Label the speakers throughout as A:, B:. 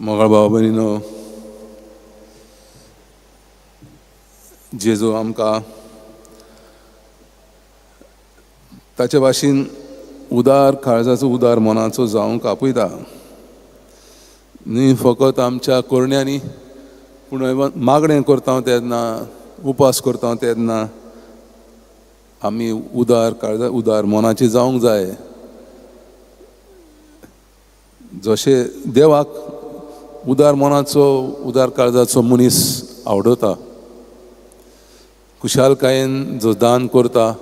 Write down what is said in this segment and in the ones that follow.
A: मोगाळ भाव भयणीनो, जेजू आमकां ताचे भाशेन उदार काळजाचो उदार मनाचो जावंक आपयता. न्ही फकत आमच्या कोरण्यांनी, पूण मागणें करता तेन्ना, उपास करता तेन्ना आमी उदार काळजा उदार मनाची जावंक जाय. जशें देवाक उदार मनाचो उदार काळजाचो मनीस आवडटा, खुशालकायेन जो दान करता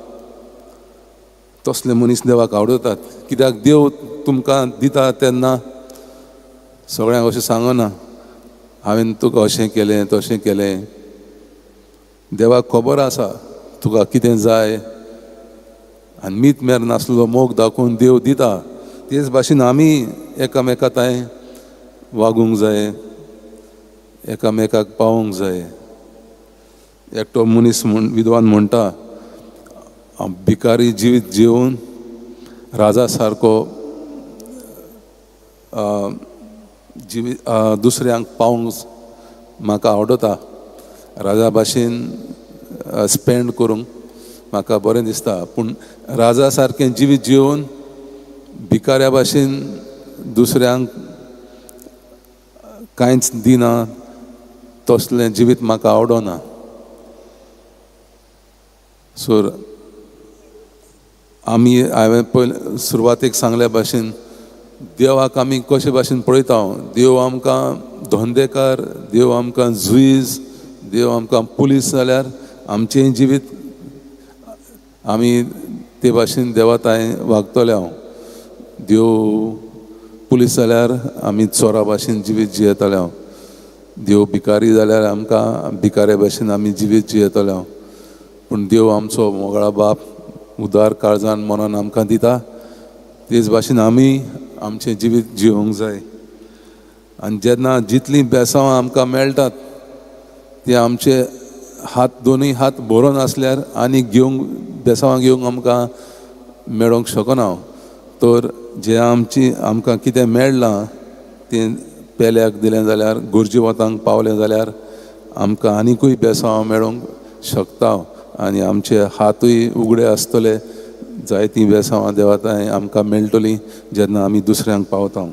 A: तसले मनीस देवाक आवडटात. कित्याक देव तुमकां दिता तेन्ना सगळ्यांक अशें सांगना हांवें तुका अशें केलें तशें केलें. देवाक खबर आसा तुका कितें जाय, आनी मीत मेर नासलो मोग दाखोवन देव दिता. तेच भाशेन आमी एकामेकांताय वागूंक जाय, एकामेकाक पावोवंक जाय. एकटो मनीस विद्वान म्हणटा, भिकारी जिवीत जिवन राजा सारको जिवीत दुसऱ्यांक पावोवंक म्हाका आवडटा. राजा भाशेन स्पेंड करूंक म्हाका बरें दिसता, पूण राजा सारकें जिवीत जिवन भिकाऱ्या भाशेन दुसऱ्यांक कांयच दिना तसलें जिवीत म्हाका आवडना. सो आमी हांवें पयलीं सुरवातेक सांगल्या भाशेन देवाक आमी कशे भाशेन पळयता. देव आमकां धोंदेकार, देव आमकां जुईज, देव आमकां पुलीस जाल्यार आमचें जिवीत आमी ते भाशेन देवाताय वागतले. हांव देव पुलीस जाल्यार आमी चोरा भाशेन जिवीत जियेतले. हांव देव भिकारी जाल्यार आमकां भिकाऱ्या भाशेन आमी जिवीत जियेतले. हांव पूण देव आमचो मोगळा बाप उदार काळजान मनान आमकां दिता. तेच भाशेन आमी आमचें जिवीत जिवंक जाय. आनी जेन्ना जितलीं बेसांवां आमकां मेळटात ती आमचे हात दोनूय हात भरून आसल्यार आनी घेवंक बेसांवां घेवंक आमकां मेळोंक शकना. तर जें आमकां कितें मेळ्ळां तें पेल्याक दिलें जाल्यार, गुरजी वतांक पावलें जाल्यार आमकां आनिकूय बेसांवां मेळोंक शकता. आनी आमचे हातूय उगडे आसतले, जायतीं बेसांवां देवाताय आमकां मेळटलीं जेन्ना आमी दुसऱ्यांक पावता.